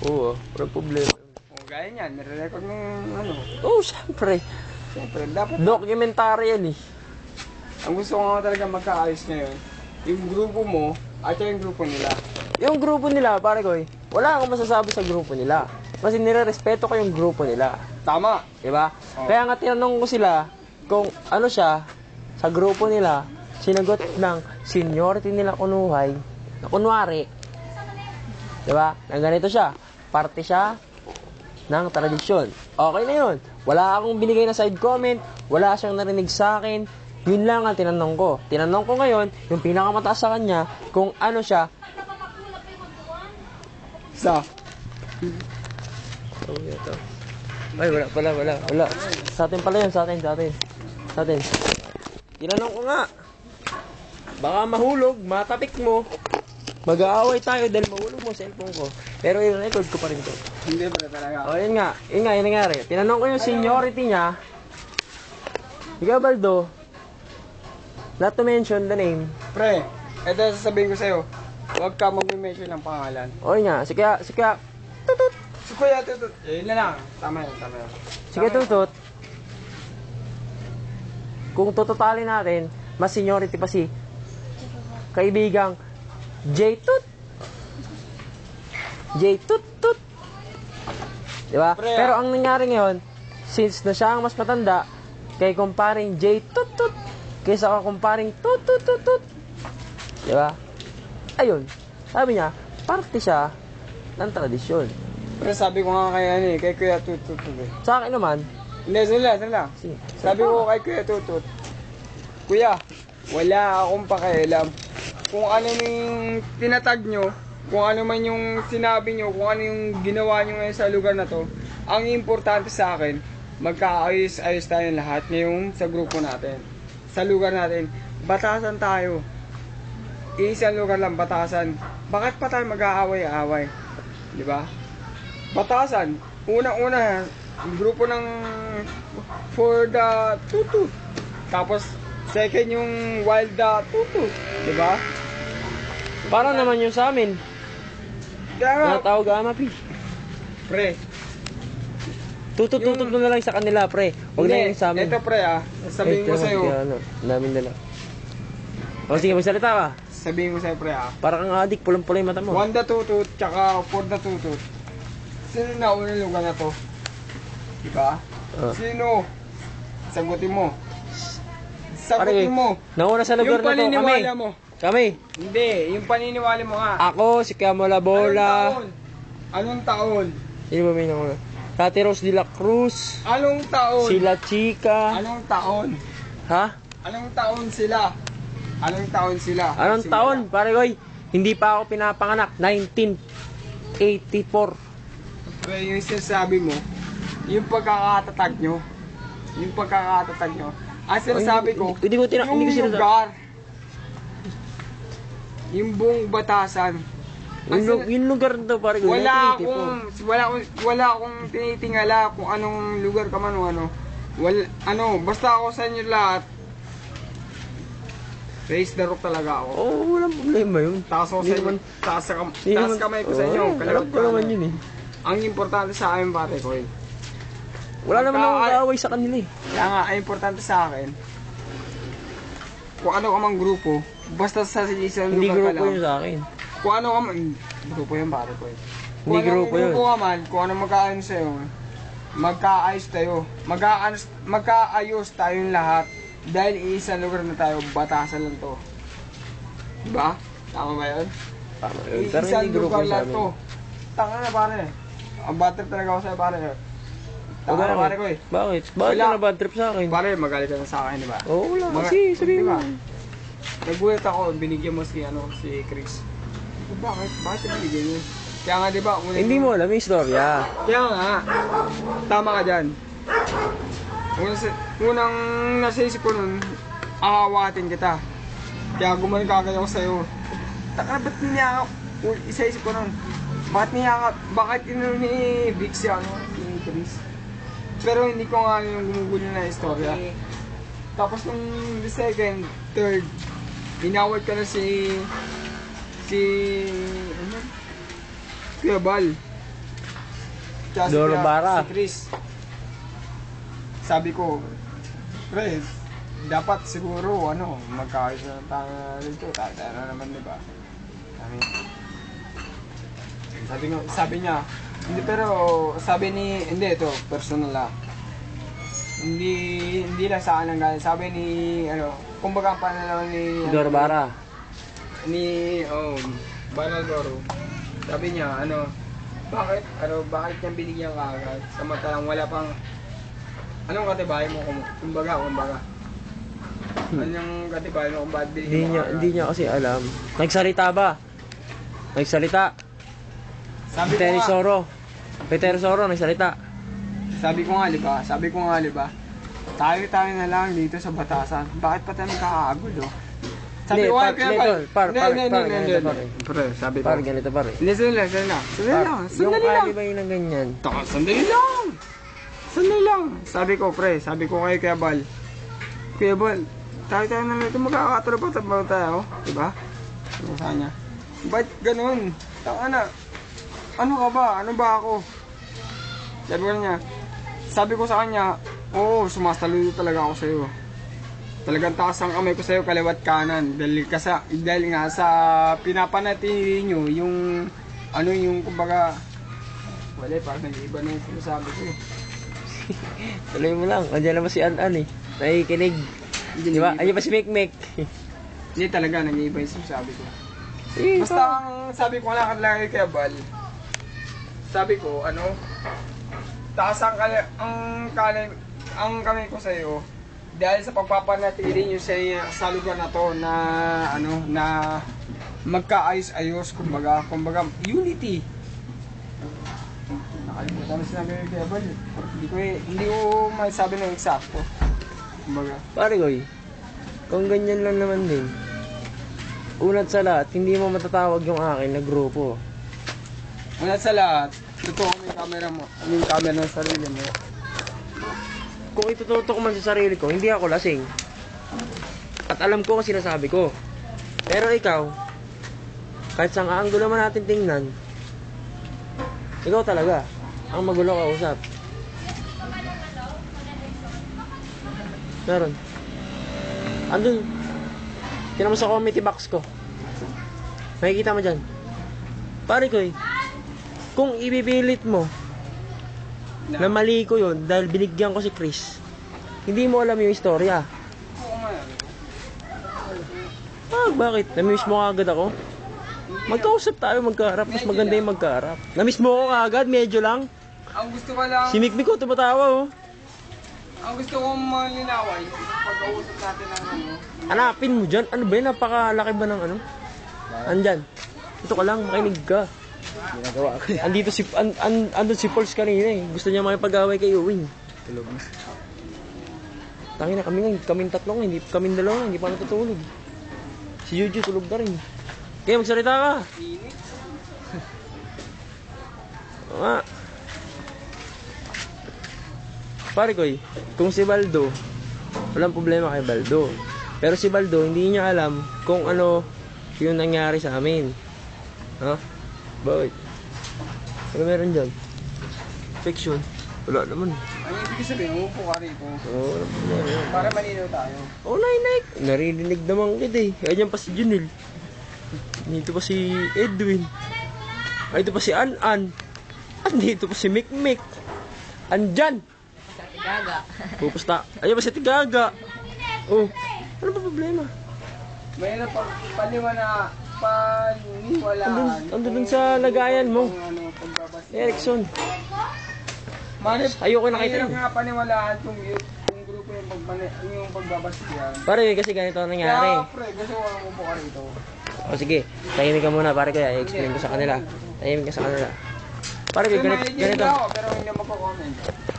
Oo, walang problema. O, gaya niyan, nire-record ng ano. Oo, syempre. Siyempre, dapat. Documentary yan eh. Ang gusto ko nga talaga magkaayos ngayon, yung grupo mo, at yung grupo nila. Yung grupo nila, pare ko wala akong masasabi sa grupo nila. Kasi nire-respeto ko yung grupo nila. Tama. Diba? Oh. Kaya nga tinanong ko sila kung ano siya sa grupo nila, sinagot ng seniority nila kunuhay, na kunwari, diba? Na ganito siya, parte siya ng tradisyon. Okay na yun. Wala akong binigay na side comment, wala siyang narinig sa akin, yun lang ang tinanong ko. Tinanong ko ngayon, yung pinakamataas sa kanya, kung ano siya. Sa? Oh, ito. Ay, wala. Sa atin pala yun, sa atin. Tinanong ko nga. Baka mahulog, matapik mo. Mag-aaway tayo dahil mahulog mo cellphone ko. Pero i-record ko pa rin to. Hindi ba talaga? O, yun nga, yung nangyari. Tinanong ko yung seniority niya. Ikaw, Baldo, not to mention the name. Pre, ito sasabihin ko sa'yo, huwag ka mag-mention ng pangalan. O, yun nga, si Kaya, tutut. Si Kuya Tutut, yun na lang. Tama yun. Sige, tutut. Kung tututalin natin, mas seniority pa si kaibigang J-Tut. J-Tut-Tut. Diba? Pre, Pero ang nangyari ngayon, since na siya ang mas matanda, kay kumparing J-Tut-Tut, kaysa ka kumparing Tut-Tut-Tut-Tut. Diba? Ayun. Sabi niya, parte siya ng tradisyon. Pre, sabi ko nga kay Kuya Tutut. Sa akin naman, Hindi, sila. sige. Sabi ko kay Kuya Tutut, Kuya, wala akong pakialam. Kung ano yung tinatag nyo, kung ano man yung sinabi nyo, kung ano yung ginawa nyo ngayon sa lugar na to, ang importante sa akin, magkaayos-ayos tayong lahat ngayon sa grupo natin. Sa lugar natin, batasan tayo. Isang lugar lang, batasan. Bakit pa tayo mag-aaway-aaway? Di ba? Batasan. Unang-una, grupo ng for the tutut. Tapos, second yung wild the tutut. Di ba? Parang naman yung sa amin. Kaya nga, Natawag amapi. pre. Tutut-tutut mo na lang sa kanila, pre. Huwag na yung sa amin. Ito pre sabihin ko sa'yo. Ano, namin dala. O sige, magsalita ka. Sabihin ko sa'yo pre Para kang adik, pulang-pula yung mata mo. one the tutut, tsaka for the tutut. Sino na unang lugar na to? Diba? Sino? Sagutin mo. Sagutin mo. Nauna sa lugar Yung na to, kami. paniniwala mo. Kami. Hindi, yung paniniwala mo nga. Ako, si Kamola Bola. Anong taon? Sino ba may nauna? Tati Rose de la Cruz. Anong taon? Sila Chica. Anong taon? Ha? Anong taon sila? Anong taon sila? Anong Simula. taon? Pare koy, hindi pa ako pinapanganak. 1984. Pero yung sinasabi mo, yung pagkakatatag nyo, ang sinasabi ko, Hindi ko yung sinasabi. lugar, yung buong batasan, Yung lugar na to, pare koy, wala 1984. akong tinitingala kung anong lugar ka man o ano. Basta ako sa inyo lahat, raise the rock talaga ako. Oo, walang problema yun. Taas ako Hindi sa inyo, naman- taas Hindi naman- kamay ko sa inyo. Oo, alam ko naman yun eh. Ang importante sa akin, pare ko, Wala naman akong kaaway sa kanila eh. kaya nga, ang importante sa akin, kung ano ka mang grupo, basta sa isang Hindi lugar ka grupo lang. yun sa akin. Kung ano ka man, grupo yun, pare ko. Hindi grupo yun. Grupo ka man, kung ano magkaayos sa'yo, magkaayos tayo. Magkaayos tayong lahat. Dahil isang lugar na tayo, batasan lang to. Diba? Tama ba yun? Tama yun. Pero Isang hindi grupo lugar yun sa lang amin. to. Tanga na, pare. Ang bad trip talaga ako sa'yo, pare. Tanga na, pare ko eh. Bakit? Bakit Wala. ka na bad trip sa akin? Pare, magalit ka na sa akin, diba? Oo, wala. Mga- Kasi, sabihin diba? mo. Nagulat ako, binigyan mo si Chris. Bakit? Bakit siya binigyan niya? Kaya nga, diba? Hindi mo alam yung istorya. Kaya nga, tama ka dyan. Unang nasa isip ko nun, aawatin kita. Kaya gumaling kagad ako sa'yo. Taka, ba't niyakap? Isa-isip ko nun, bakit inano ni Vic si ni Chris? Pero hindi ko nga yung gumugulo na istorya. Tapos nung the second, third, inawat ka na si Kuya Bal. Tsaka si Doro Kuya- Bara. Si Chris. Sabi ko, pre, dapat siguro, magkaayos na tayo rito. Tayo na naman, di ba? Sabi niya, hindi, pero hindi, ito, personal lang. Hindi lang sa akin lang galing. Sabi ni, kumbaga ang panalaman ni, Doro Bara. Banagoro. Sabi niya, bakit niya binigyan ka agad? Samantalang wala pang, anong katibayan mo, kumbaga. Anong katibayan mo kung bakit binigyan mo agad? Hindi niya kasi alam. Nagsalita ba? Nagsalita. Sabi ko nga, Peter Soro, nagsalita. sabi ko nga, di ba? Tayo na lang dito sa batasan. Bakit pa tayo nagkakagulo? Sabi ko nga, Pre, sabi ko. Par, ganito par. Hindi, sandali lang. Yung alibay ng ganyan. Sandali lang. Sabi ko kay Kuya Bal, tayo na lang ito, magkakatropa tayo, diba? Sabi ko sa kanya, ba't ganun? Ano ka ba? Ano ba ako? Sabi ko sa kanya, oo, sumasaludo talaga ako sa'yo. Talagang taas ang kamay ko sa'yo, kaliwat kanan. Dahil nga sa pinapanatili nyo, yung kumbaga, wala, parang nag-iba na yung sinasabi ko. Tuloy mo lang. Andiyan naman si An-An eh. Nakikinig. Di ba? Ayun pa si Mek-Mek. Hindi talaga, nag-iiba yung sinasabi ko. Eh, Basta ang sabi ko lang kay Kuya Bal, sabi ko, taas ang kamay ko sa'yo, dahil sa pagpapanatili nyo sa lugar na to na magkaayos-ayos, kumbaga unity. Nakalimutan na sinabi ko Kuya Bal. Hindi ko masabi ng eksakto. Kumbaga. pare ko kung ganyan lang naman din. Unat sa lahat, hindi mo matatawag yung akin na grupo. Una sa lahat, totoo may camera mo. Yung camera ng sarili mo. Kung itututok man sa sarili ko, hindi ako lasing. At alam ko kasi sinasabi ko. Pero ikaw, kahit saan anggulo man natin tingnan, ikaw talaga ang magulo kausap. Meron. Andun. Tinan mo sa committee box ko. Makikita mo dyan. Pare ko kung ibibilit mo na mali ko yun dahil binigyan ko si Chris, hindi mo alam yung istorya. Bakit? Namiss mo agad ako? Magkausap tayo, magkaharap. Mas maganda yung magkaharap. Namiss mo ako agad, medyo lang. Ang gusto ko lang, Si Mikmik ko tumatawa oh. ang gusto kong malinaway, pag-uusap natin ng Hanapin mo dyan. Ano ba yun? Napakalaki ba ng ano? Andyan. Ito ka lang, makinig ka. Ginagawa ko yan. Andito andun si Pauls kanina eh. Gusto niya makipag-away kay Uwing. Tulog na. Tangin na kaming tatlo nga, hindi kaming dalawa, hindi pa natutulog. Si Juju tulog na rin. Kaya magsalita ka. init. Oo nga. Pare ko kung si Baldo, walang problema kay Baldo. Pero si Baldo, hindi niya alam kung ano yung nangyari sa amin. Ha? Bakit? Ano meron dyan? Fiction. Wala naman. Ang ibig sabihin, umupo ka rito. Oo, walang problema. Para malinaw tayo. Oo, nainig. Narinig naman kita eh. Ayan pa si Junil. Dito pa si Edwin. Ay, dito pa si An-An. Dito pa si Mikmik. Andyan! Gaga. Pupusta. Ayan pa si Tigaga. Oh, ano ba problema? Mayroon paniwalaan. Andun dun sa lagayan mo. Erickson. Ayoko nakita Mayroon yun. nga paniwalaan kung grupo yung pagbabasihan. Pare, kasi ganito ang nangyari. Kaya pre, gusto ko umupo ka rito. O sige, tahimik ka muna pare ko. I-explain ko sa kanila. Tahimik ka sa kanila. Pare, Kasi ganito. mahilig ako, pero hindi magko-comment.